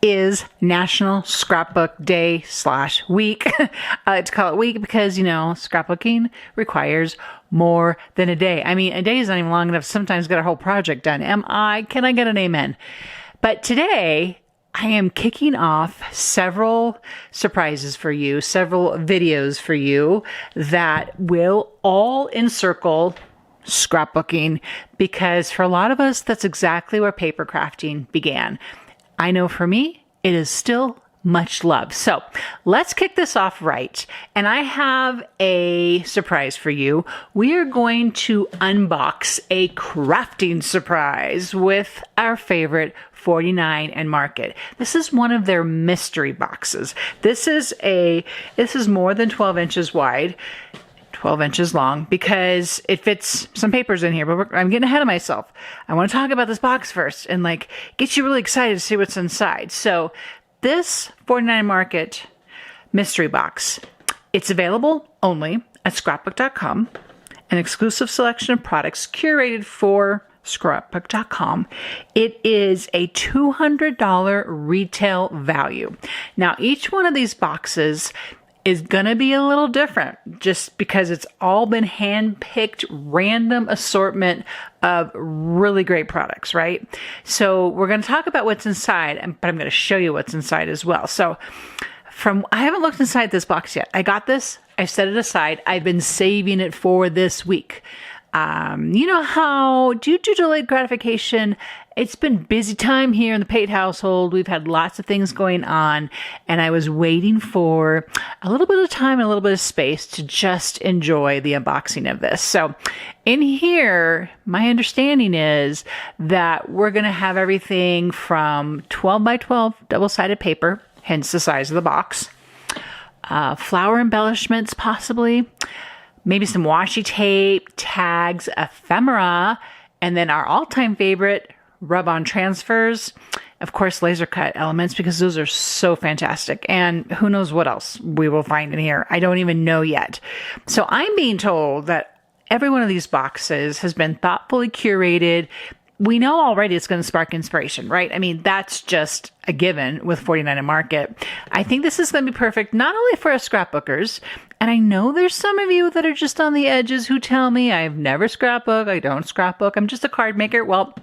is National Scrapbook Day / week. I like to call it week because, you know, scrapbooking requires more than a day. I mean, a day is not even long enough to sometimes get a whole project done. Can I get an amen? But today, I am kicking off several surprises for you, several videos for you that will all encircle scrapbooking, because for a lot of us, that's exactly where paper crafting began. I know for me, it is still much loved. So let's kick this off right. And I have a surprise for you. We are going to unbox a crafting surprise with our favorite 49 and Market. This is one of their mystery boxes. This is more than 12 inches wide, 12 inches long, because it fits some papers in here, but I'm getting ahead of myself. I want to talk about this box first and get you really excited to see what's inside. So this 49 Market mystery box, it's available only at ScrapbookCom, an exclusive selection of products curated for ScrapbookCom. It is a $200 retail value. Now, each one of these boxes is going to be a little different just because it's all been hand-picked random assortment of really great products, right? So we're going to talk about what's inside, but I'm going to show you what's inside as well. So I haven't looked inside this box yet. I got this. I set it aside. I've been saving it for this week. You know how, due to delayed gratification, it's been busy time here in the Pate household. We've had lots of things going on, and I was waiting for a little bit of time and a little bit of space to just enjoy the unboxing of this. So in here, my understanding is that we're going to have everything from 12 by 12 double-sided paper, hence the size of the box, flower embellishments possibly, maybe some washi tape, tags, ephemera, and then our all-time favorite, rub-on transfers, of course, laser cut elements, because those are so fantastic. And who knows what else we will find in here. I don't even know yet. So I'm being told that every one of these boxes has been thoughtfully curated. We know already it's going to spark inspiration, right? I mean, that's just a given with 49 and Market. I think this is going to be perfect, not only for us scrapbookers, and I know there's some of you that are just on the edges who tell me I've never scrapbooked, I don't scrapbook, I'm just a card maker. Well,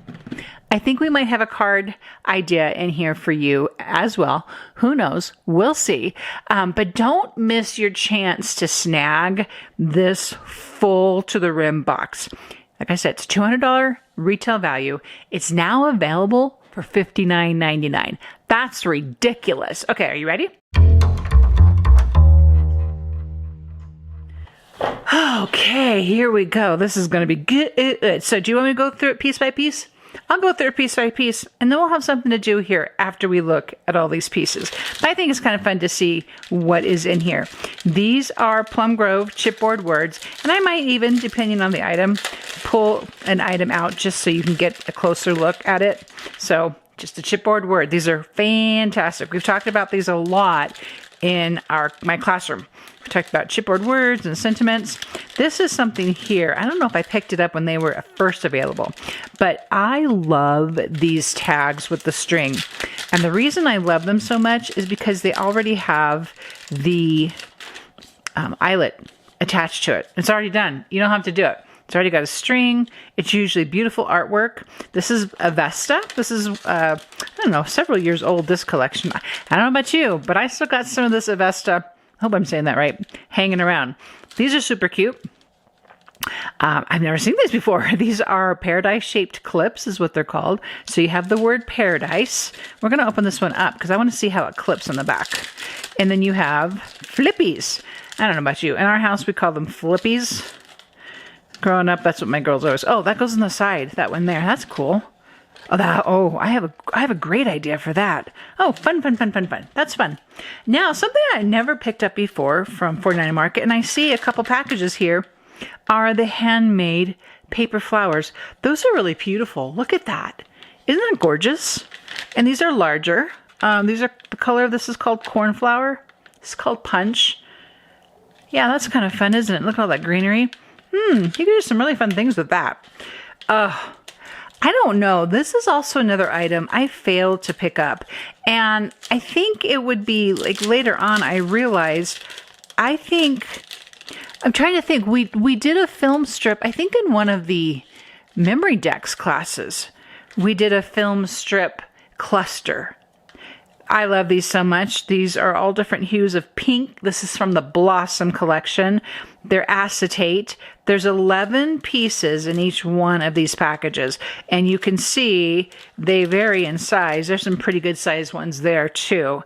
I think we might have a card idea in here for you as well. Who knows? We'll see. But don't miss your chance to snag this full to the rim box. Like I said, it's $200 retail value. It's now available for $59.99. That's ridiculous. Okay, are you ready? Okay, here we go. This is going to be good. So do you want me to go through it piece by piece? I'll go through it piece by piece, and then we'll have something to do here after we look at all these pieces. But I think it's kind of fun to see what is in here. These are Plum Grove chipboard words, and I might even, depending on the item, pull an item out just so you can get a closer look at it. So just a chipboard word. These are fantastic. We've talked about these a lot in my classroom. We talked about chipboard words and sentiments. This is something here. I don't know if I picked it up when they were first available, but I love these tags with the string. And the reason I love them so much is because they already have the eyelet attached to it. It's already done. You don't have to do it. It's already got a string. It's usually beautiful artwork. This is a Vesta. This is, I don't know, several years old, this collection. I don't know about you, but I still got some of this Avesta, I hope I'm saying that right, hanging around. These are super cute. I've never seen these before. These are paradise-shaped clips is what they're called. So you have the word paradise. We're going to open this one up because I want to see how it clips on the back. And then you have flippies. I don't know about you. In our house, we call them flippies. Growing up, that's what my girls always. Oh, that goes on the side. That one there. That's cool. I have a great idea for that. Oh, fun. That's fun. Now, something I never picked up before from 49 Market, and I see a couple packages here, are the handmade paper flowers. Those are really beautiful. Look at that. Isn't that gorgeous? And these are larger. These are the color of this is called cornflower. This is called punch. Yeah, that's kind of fun, isn't it? Look at all that greenery. You can do some really fun things with that. I don't know. This is also another item I failed to pick up. And I think it would be like later on I realized, I'm trying to think, we did a film strip, I think in one of the memory decks classes. We did a film strip cluster. I love these so much. These are all different hues of pink. This is from the Blossom collection. They're acetate. There's 11 pieces in each one of these packages. And you can see they vary in size. There's some pretty good sized ones there too.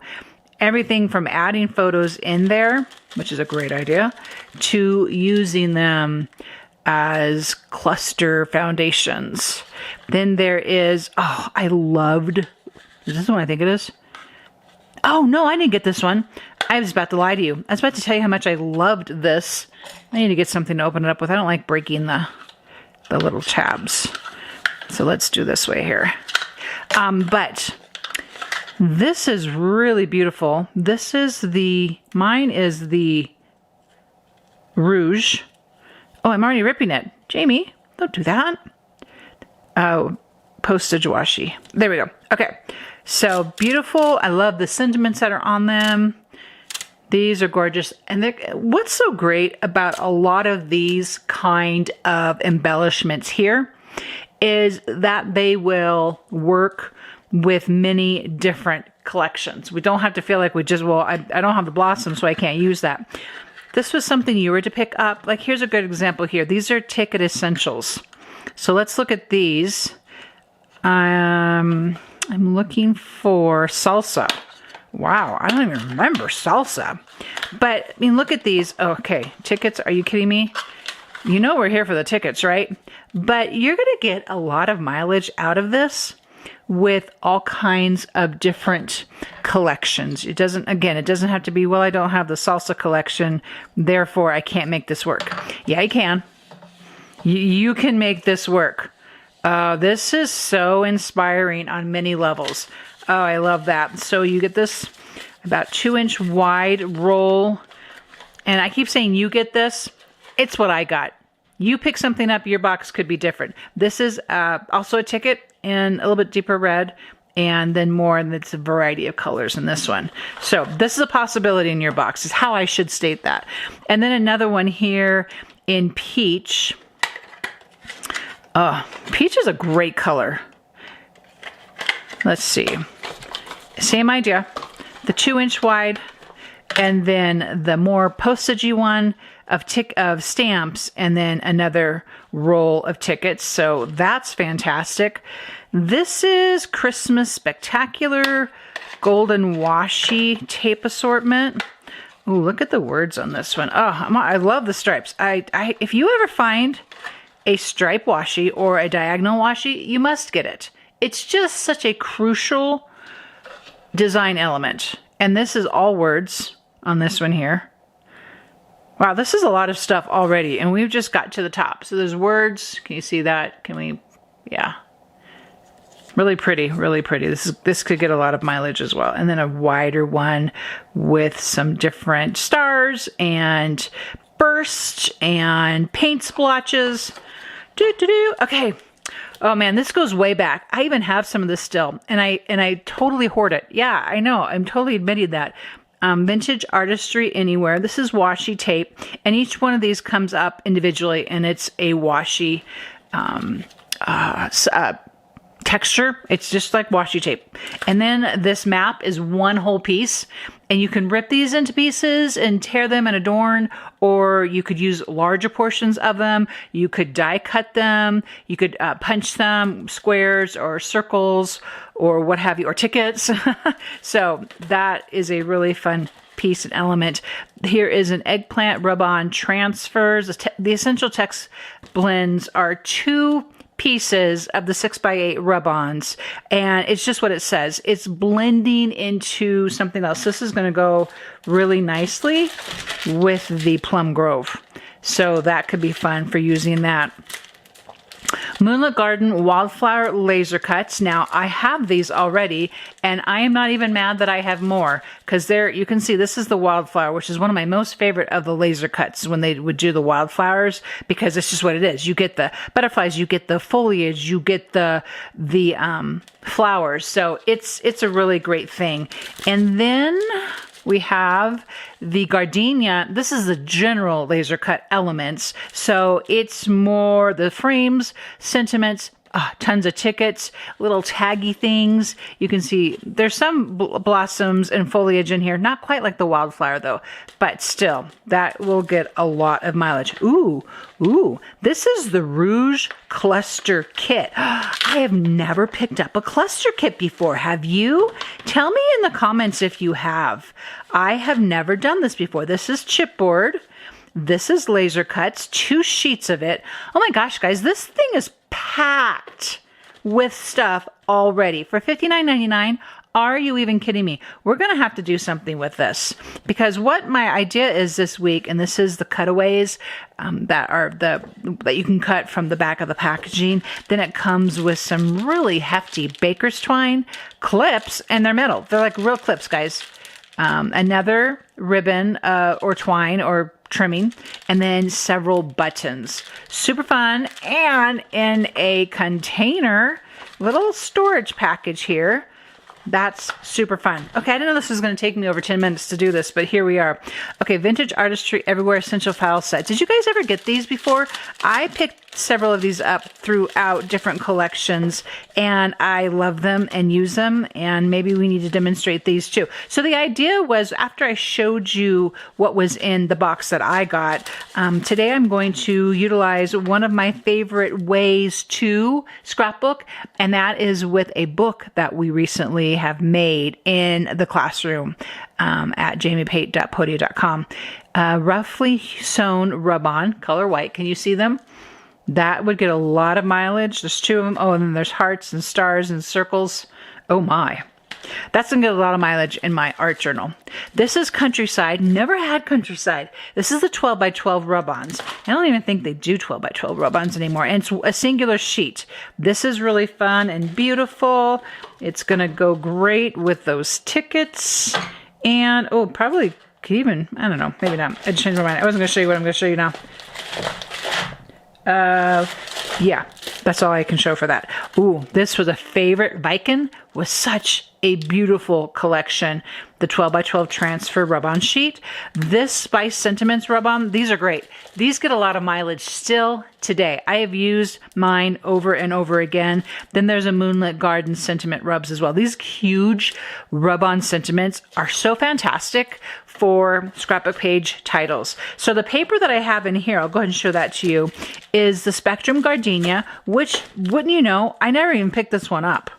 Everything from adding photos in there, which is a great idea, to using them as cluster foundations. Then there is, is this the one I think it is? Oh, no, I didn't get this one. I was about to lie to you. I was about to tell you how much I loved this. I need to get something to open it up with. I don't like breaking the little tabs. So let's do this way here. But this is really beautiful. This is mine is the Rouge. Oh, I'm already ripping it. Jamie, don't do that. Oh, postage washi. There we go. Okay. So beautiful. I love the sentiments that are on them. These are gorgeous. And what's so great about a lot of these kind of embellishments here is that they will work with many different collections. We don't have to feel like I don't have the Blossom, so I can't use that. This was something you were to pick up. Like, here's a good example here. These are Ticket Essentials. So let's look at these. I'm looking for Salsa. Wow, I don't even remember Salsa. But, I mean, look at these. Okay, tickets, are you kidding me? You know we're here for the tickets, right? But you're going to get a lot of mileage out of this with all kinds of different collections. It doesn't have to be, well, I don't have the Salsa collection, therefore I can't make this work. Yeah, you can. You can make this work. This is so inspiring on many levels. Oh, I love that. So you get this about 2-inch wide roll. And I keep saying you get this. It's what I got. You pick something up, your box could be different. This is also a ticket in a little bit deeper red. And then more, and it's a variety of colors in this one. So this is a possibility in your box, is how I should state that. And then another one here in peach. Peach is a great color. Let's see. Same idea. The 2-inch wide, and then the more postagey one of stamps, and then another roll of tickets. So that's fantastic. This is Christmas Spectacular Golden Washi Tape Assortment. Ooh, look at the words on this one. Oh, I love the stripes. If you ever find a stripe washi or a diagonal washi, you must get it. It's just such a crucial design element. And this is all words on this one here. Wow, this is a lot of stuff already, and we've just got to the top. So there's words. Can you see that? Yeah. Really pretty, really pretty. This could get a lot of mileage as well. And then a wider one with some different stars and bursts and paint splotches. Okay. Oh man, this goes way back. I even have some of this still, and I totally hoard it. Yeah, I know. I'm totally admitting that. Vintage Artistry Anywhere. This is washi tape, and each one of these comes up individually, and it's a washi texture. It's just like washi tape. And then this map is one whole piece, and you can rip these into pieces and tear them and adorn, or you could use larger portions of them. You could die cut them. You could punch them, squares or circles or what have you, or tickets. So that is a really fun piece and element. Here is an eggplant rub-on transfers. The essential text blends are 2 pieces of the 6x8 rub-ons, and it's just what it says. It's blending into something else. This is going to go really nicely with the Plum Grove, so that could be fun for using that. Moonlit Garden Wildflower Laser Cuts. Now, I have these already, and I am not even mad that I have more, because there, you can see this is the wildflower, which is one of my most favorite of the laser cuts when they would do the wildflowers, because it's just what it is. You get the butterflies, you get the foliage, you get the flowers. So it's a really great thing. And then we have the gardenia. This is the general laser cut elements. So it's more the frames, sentiments, tons of tickets, little taggy things. You can see there's some blossoms and foliage in here. Not quite like the wildflower though, but still, that will get a lot of mileage. Ooh, this is the Rouge Cluster Kit. I have never picked up a cluster kit before. Have you? Tell me in the comments if you have. I have never done this before. This is chipboard. This is laser cuts, 2 sheets of it. Oh my gosh, guys, this thing is packed with stuff already. For $59.99, are you even kidding me? We're going to have to do something with this, because what my idea is this week, and this is the cutaways that you can cut from the back of the packaging. Then it comes with some really hefty baker's twine clips, and they're metal. They're like real clips, guys. Another ribbon or twine or trimming, and then several buttons. Super fun, and in a container, little storage package here. That's super fun. Okay, I didn't know this was going to take me over 10 minutes to do this, but here we are. Okay, Vintage Artistry Everywhere Essential File Set. Did you guys ever get these before? I picked several of these up throughout different collections, and I love them and use them, and maybe we need to demonstrate these too. So the idea was, after I showed you what was in the box that I got, today I'm going to utilize one of my favorite ways to scrapbook, and that is with a book that we recently have made in the classroom at jamiepate.podia.com. Roughly sewn rub-on, color white. Can you see them? That would get a lot of mileage. There's 2 of them. Oh, and then there's hearts and stars and circles. Oh my. That's going to get a lot of mileage in my art journal. This is Countryside. Never had Countryside. This is the 12 by 12 rub-ons. I don't even think they do 12 by 12 rub-ons anymore. And it's a singular sheet. This is really fun and beautiful. It's going to go great with those tickets. And, oh, probably could even, I don't know, maybe not. I just changed my mind. I wasn't going to show you what I'm going to show you now. Yeah, that's all I can show for that. Ooh, this was a favorite. Viking was such a beautiful collection. The 12 by 12 transfer rub-on sheet. This Spice Sentiments rub-on, these are great. These get a lot of mileage still today. I have used mine over and over again. Then there's a Moonlit Garden Sentiment rubs as well. These huge rub-on sentiments are so fantastic for scrapbook page titles. So the paper that I have in here, I'll go ahead and show that to you, is the Spectrum Gardenia, which, wouldn't you know, I never even picked this one up.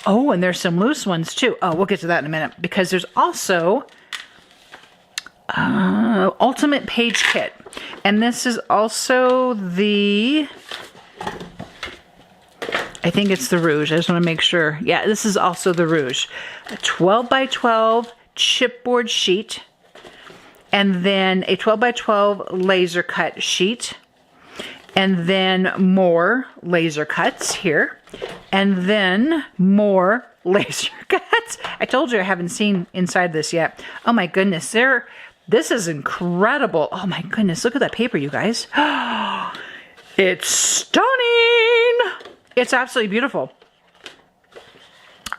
Oh, and there's some loose ones too. Oh, we'll get to that in a minute, because there's also Ultimate Page Kit. And this is also the, I think it's the Rouge. I just want to make sure. Yeah, this is also the Rouge. A 12 by 12 chipboard sheet. And then a 12 by 12 laser cut sheet. And then more laser cuts here. And then more laser cuts. I told you I haven't seen inside this yet. Oh my goodness, this is incredible. Oh my goodness, look at that paper, you guys. It's stunning. It's absolutely beautiful.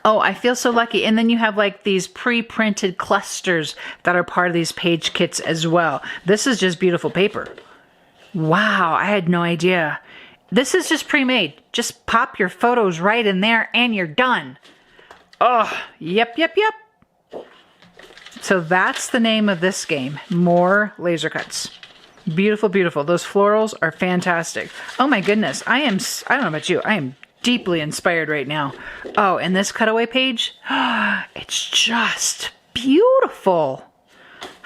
Oh, I feel so lucky. And then you have like these pre-printed clusters that are part of these page kits as well. This is just beautiful paper. Wow, I had no idea. This is just pre-made. Just pop your photos right in there and you're done. Oh, yep. So that's the name of this game. More laser cuts. Beautiful, beautiful. Those florals are fantastic. Oh my goodness. I don't know about you. I am deeply inspired right now. Oh, and this cutaway page, it's just beautiful.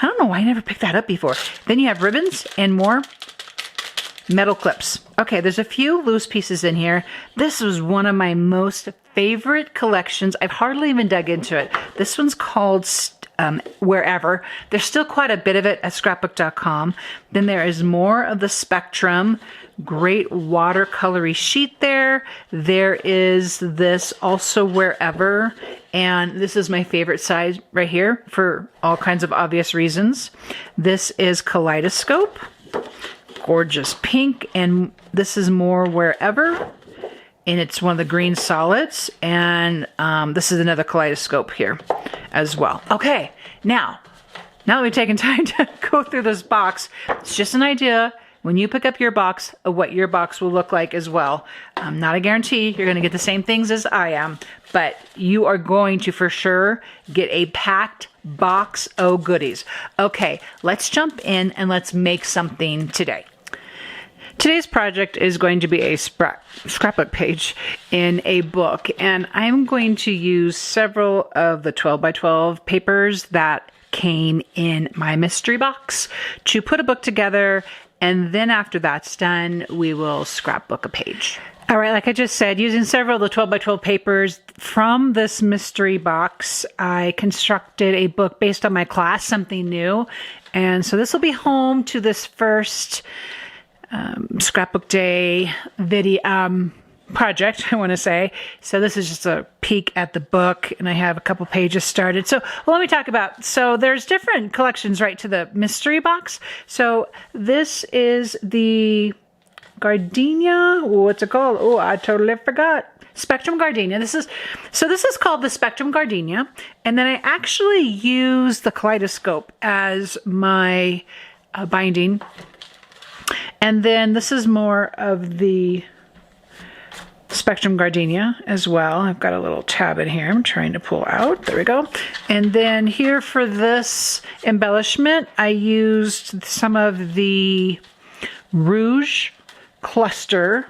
I don't know why I never picked that up before. Then you have ribbons and more metal clips. Okay, there's a few loose pieces in here. This was one of my most favorite collections. I've hardly even dug into it. This one's called wherever. There's still quite a bit of it at scrapbook.com. Then there is more of the Spectrum. Great watercolory sheet there. There is this also wherever. And this is my favorite size right here for all kinds of obvious reasons. This is Kaleidoscope. Gorgeous pink. And this is more wherever. And it's one of the green solids. And this is another Kaleidoscope here as well. Okay, now that we've taken time to go through this box, it's just an idea when you pick up your box of what your box will look like as well. Not a guarantee you're going to get the same things as I am, but you are going to for sure get a packed box of goodies. Okay, let's jump in and let's make something today. Today's project is going to be a scrapbook page in a book, and I'm going to use several of the 12 by 12 papers that came in my mystery box to put a book together, and then after that's done, we will scrapbook a page. All right, like I just said, using several of the 12 by 12 papers from this mystery box, I constructed a book based on my class, something new, and so this will be home to this first Scrapbook Day video project, I want to say. So this is just a peek at the book, and I have a couple pages started. So let me talk about, so there's different collections right to the mystery box. So this is the Gardenia, what's it called? Oh, I totally forgot. Spectrum Gardenia. This is called the Spectrum Gardenia, and then I actually use the Kaleidoscope as my binding. And then this is more of the Spectrum Gardenia as well. I've got a little tab in here I'm trying to pull out. There we go. And then here for this embellishment, I used some of the Rouge cluster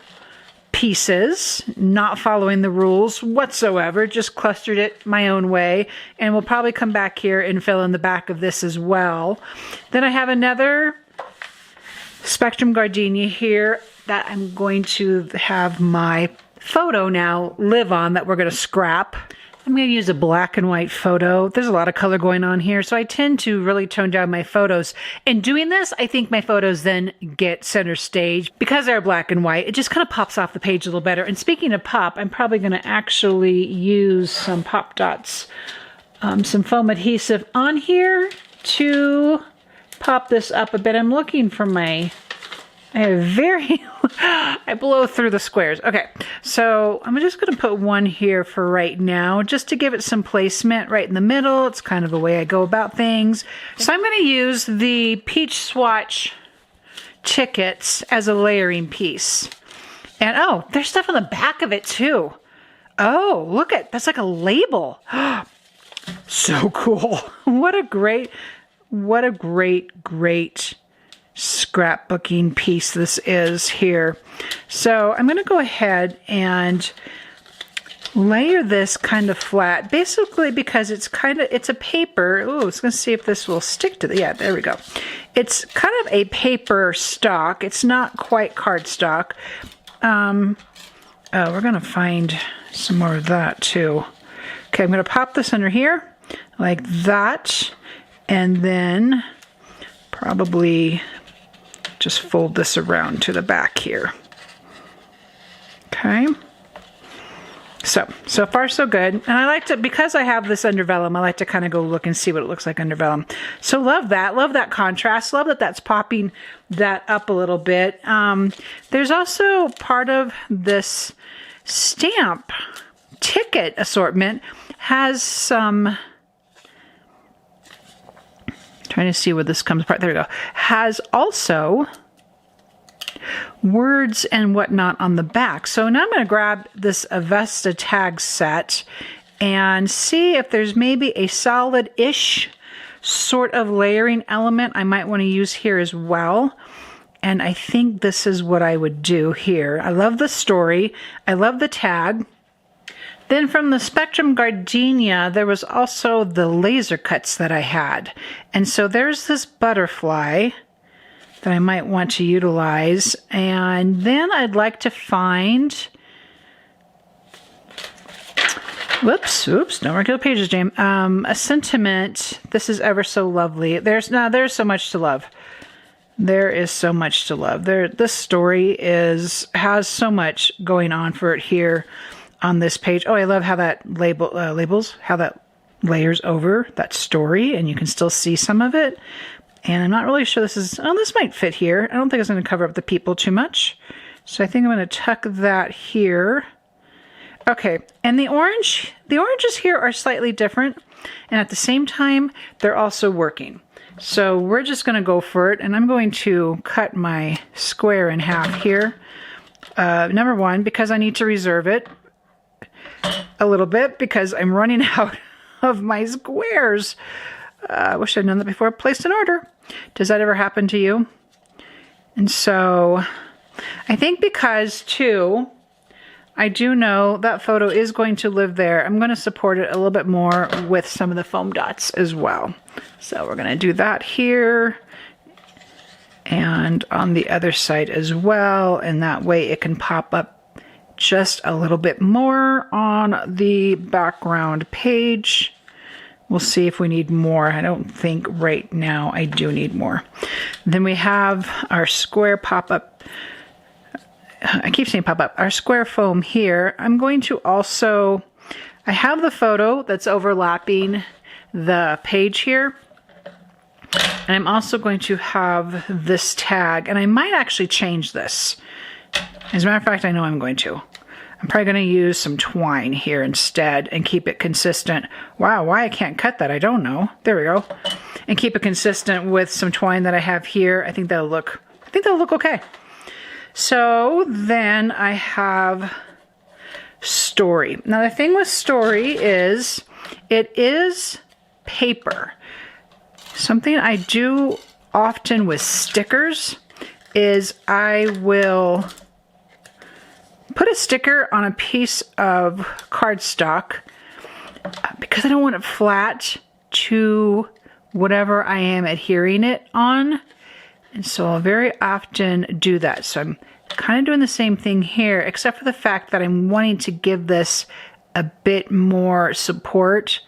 pieces, not following the rules whatsoever, just clustered it my own way. And we'll probably come back here and fill in the back of this as well. Then I have another Spectrum Gardenia here that I'm going to have my photo now live on that we're going to scrap. I'm going to use a black and white photo. There's a lot of color going on here, so I tend to really tone down my photos. In doing this, I think my photos then get center stage. Because they're black and white, it just kind of pops off the page a little better. And speaking of pop, I'm probably going to actually use some pop dots, some foam adhesive on here to pop this up a bit. I'm looking for my, I blow through the squares. Okay, so I'm just going to put one here for right now, just to give it some placement right in the middle. It's kind of the way I go about things. So I'm going to use the Peach Swatch tickets as a layering piece. And oh, there's stuff on the back of it too. Oh, look at, that's like a label. So cool. What a great scrapbooking piece this is here. So I'm going to go ahead and layer this kind of flat, basically because it's a paper. Ooh, I was going to see if this will stick to the, yeah, there we go. It's kind of a paper stock. It's not quite cardstock. Oh, we're going to find some more of that too. Okay, I'm going to pop this under here like that, and then probably just fold this around to the back here. Okay. So far so good. And I like to, because I have this under vellum, I like to kind of go look and see what it looks like under vellum. So love that contrast. Love that that's popping that up a little bit. There's also part of this stamp ticket assortment has some, trying to see where this comes apart. There we go. Has also words and whatnot on the back. So now I'm going to grab this Avesta tag set and see if there's maybe a solid-ish sort of layering element I might want to use here as well. And I think this is what I would do here. I love the story. I love the tag. Then from the Spectrum Gardenia, there was also the laser cuts that I had. And so there's this butterfly that I might want to utilize. And then I'd like to find, Whoops, oops, don't mark the pages, James. A sentiment. This is ever so lovely. There's so much to love. There is so much to love. This story has so much going on for it here on this page. Oh, I love how that labels, how that layers over that story, and you can still see some of it. And I'm not really sure this might fit here. I don't think it's going to cover up the people too much. So I think I'm going to tuck that here. Okay, and the oranges here are slightly different, and at the same time, they're also working. So we're just going to go for it, and I'm going to cut my square in half here. Number one, because I need to reserve it a little bit, because I'm running out of my squares. I wish I'd known that before I placed an order. Does that ever happen to you? And so I think because, too, I do know that photo is going to live there. I'm going to support it a little bit more with some of the foam dots as well. So we're going to do that here and on the other side as well. And that way it can pop up just a little bit more on the background page. We'll see if we need more. I don't think right now I do need more. Then we have our square pop-up. I keep saying pop up, our square foam here. I'm going to also, I have the photo that's overlapping the page here. And I'm also going to have this tag, and I might actually change this. As a matter of fact, I know I'm going to. I'm probably going to use some twine here instead and keep it consistent. Wow, why I can't cut that, I don't know. There we go. And keep it consistent with some twine that I have here. I think that'll look okay. So then I have story. Now the thing with story is it is paper. Something I do often with stickers is I will put a sticker on a piece of cardstock because I don't want it flat to whatever I am adhering it on. And so I'll very often do that. So I'm kind of doing the same thing here, except for the fact that I'm wanting to give this a bit more support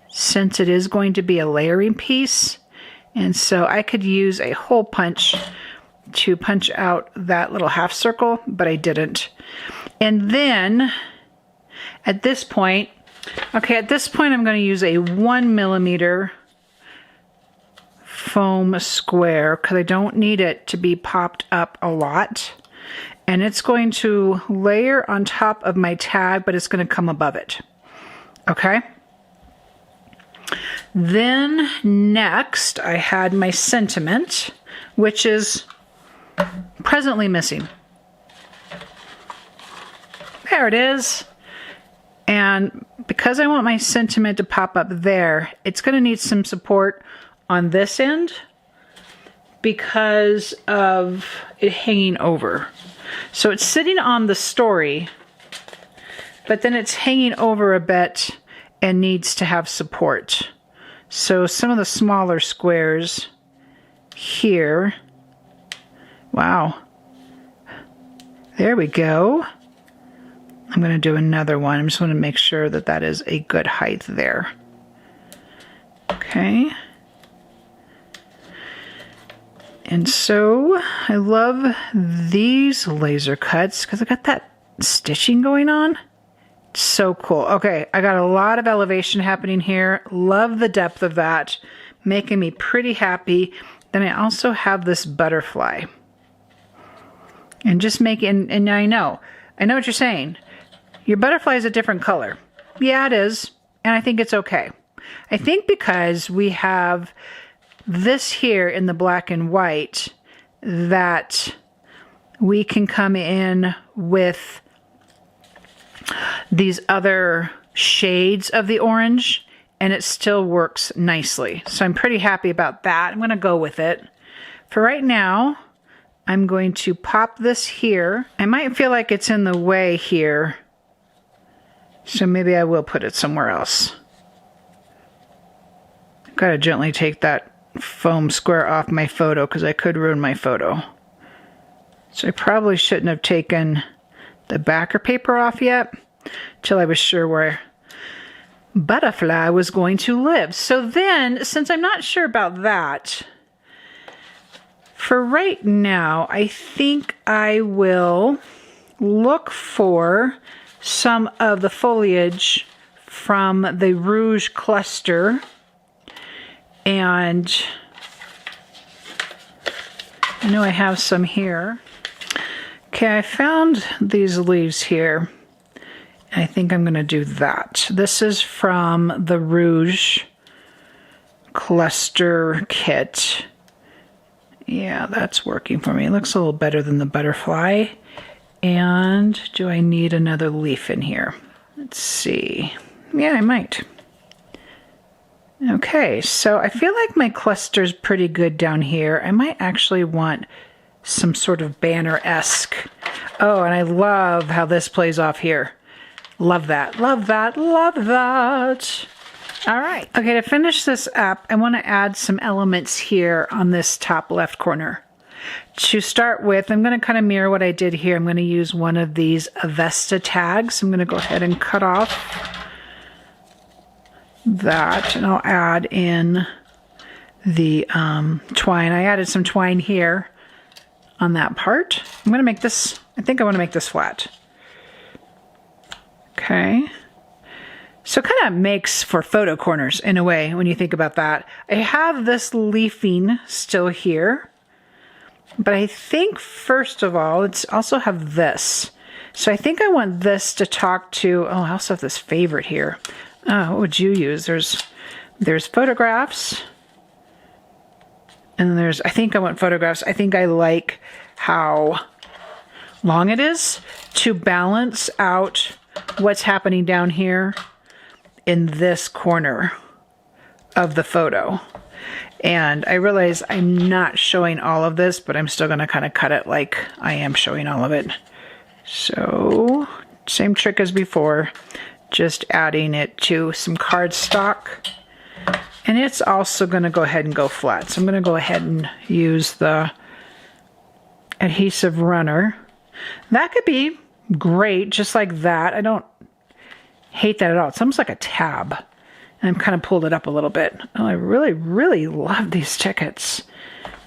since it is going to be a layering piece. And so I could use a hole punch to punch out that little half circle, but I didn't. And then at this point, I'm going to use a 1 millimeter foam square because I don't need it to be popped up a lot, and it's going to layer on top of my tag, but it's going to come above it. Okay, then next I had my sentiment, which is presently missing. There it is. And because I want my sentiment to pop up there, it's going to need some support on this end because of it hanging over. So it's sitting on the story, but then it's hanging over a bit and needs to have support. So some of the smaller squares here, wow, there we go. I'm going to do another one. I'm just going to make sure that that is a good height there. Okay. And so I love these laser cuts because I got that stitching going on. It's so cool. Okay, I got a lot of elevation happening here. Love the depth of that, making me pretty happy. Then I also have this butterfly. And just making, and I know what you're saying. Your butterfly is a different color. Yeah, it is. And I think it's okay. I think because we have this here in the black and white that we can come in with these other shades of the orange and it still works nicely. So I'm pretty happy about that. I'm going to go with it. For right now, I'm going to pop this here. I might feel like it's in the way here, so maybe I will put it somewhere else. I've got to gently take that foam square off my photo because I could ruin my photo. So I probably shouldn't have taken the backer paper off yet till I was sure where butterfly was going to live. So then, since I'm not sure about that, for right now, I think I will look for some of the foliage from the Rouge cluster, and I know I have some here. Okay, I found these leaves here. I think I'm going to do that. This is from the Rouge cluster kit. Yeah, that's working for me. It looks a little better than the butterfly. And do I need another leaf in here? Let's see. Yeah, I might. Okay, so I feel like my cluster's pretty good down here. I might actually want some sort of banner-esque. Oh, and I love how this plays off here. Love that, love that, love that. All right. Okay, to finish this up, I want to add some elements here on this top left corner. To start with, I'm going to kind of mirror what I did here. I'm going to use one of these Avesta tags. I'm going to go ahead and cut off that, and I'll add in the twine. I added some twine here on that part. I'm going to make this, I think I want to make this flat. Okay. So it kind of makes for photo corners in a way when you think about that. I have this leafing still here, but I think first of all, it's also have this. So I think I want this to talk to, oh, I also have this favorite here. What would you use? There's photographs, and there's, I think I want photographs. I think I like how long it is to balance out what's happening down here in this corner of the photo. And I realize I'm not showing all of this, but I'm still going to kind of cut it like I am showing all of it. So, same trick as before, just adding it to some cardstock. And it's also going to go ahead and go flat. So I'm going to go ahead and use the adhesive runner. That could be great, just like that. I don't hate that at all. It's almost like a tab. And I've kind of pulled it up a little bit. Oh, I really, really love these tickets.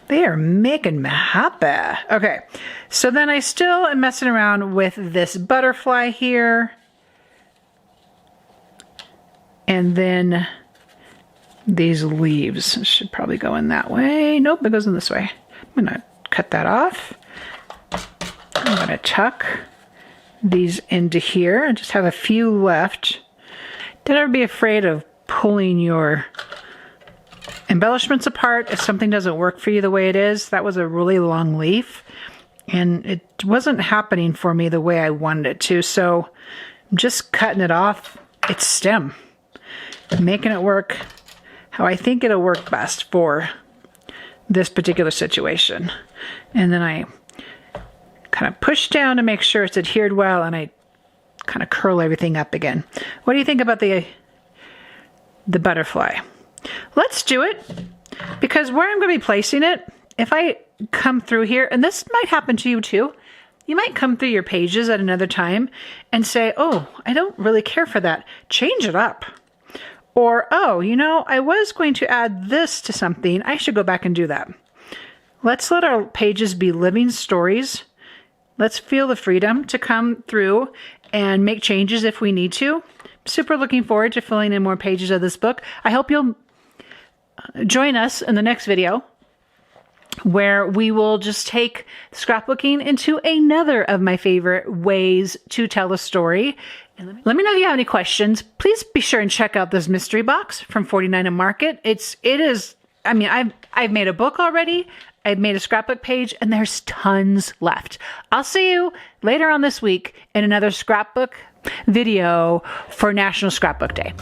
They are making me happy. Okay, so then I still am messing around with this butterfly here. And then these leaves should probably go in that way. Nope, it goes in this way. I'm gonna cut that off. I'm gonna tuck these into here. I just have a few left. Don't ever be afraid of pulling your embellishments apart if something doesn't work for you the way it is. That was a really long leaf, and it wasn't happening for me the way I wanted it to, so I'm just cutting it off its stem, making it work how I think it'll work best for this particular situation. And then I kind of push down to make sure it's adhered well, and I kind of curl everything up again. What do you think about the butterfly? Let's do it, because where I'm going to be placing it, if I come through here, and this might happen to you too, you might come through your pages at another time and say, oh, I don't really care for that. Change it up. Or, oh, you know, I was going to add this to something. I should go back and do that. Let's let our pages be living stories. Let's feel the freedom to come through and make changes if we need to. Super looking forward to filling in more pages of this book. I hope you'll join us in the next video, where we will just take scrapbooking into another of my favorite ways to tell a story. And let me know if you have any questions. Please be sure and check out this mystery box from 49 and Market. It is, I mean, I've made a book already. I've made a scrapbook page, and there's tons left. I'll see you later on this week in another scrapbook video for National Scrapbook Day.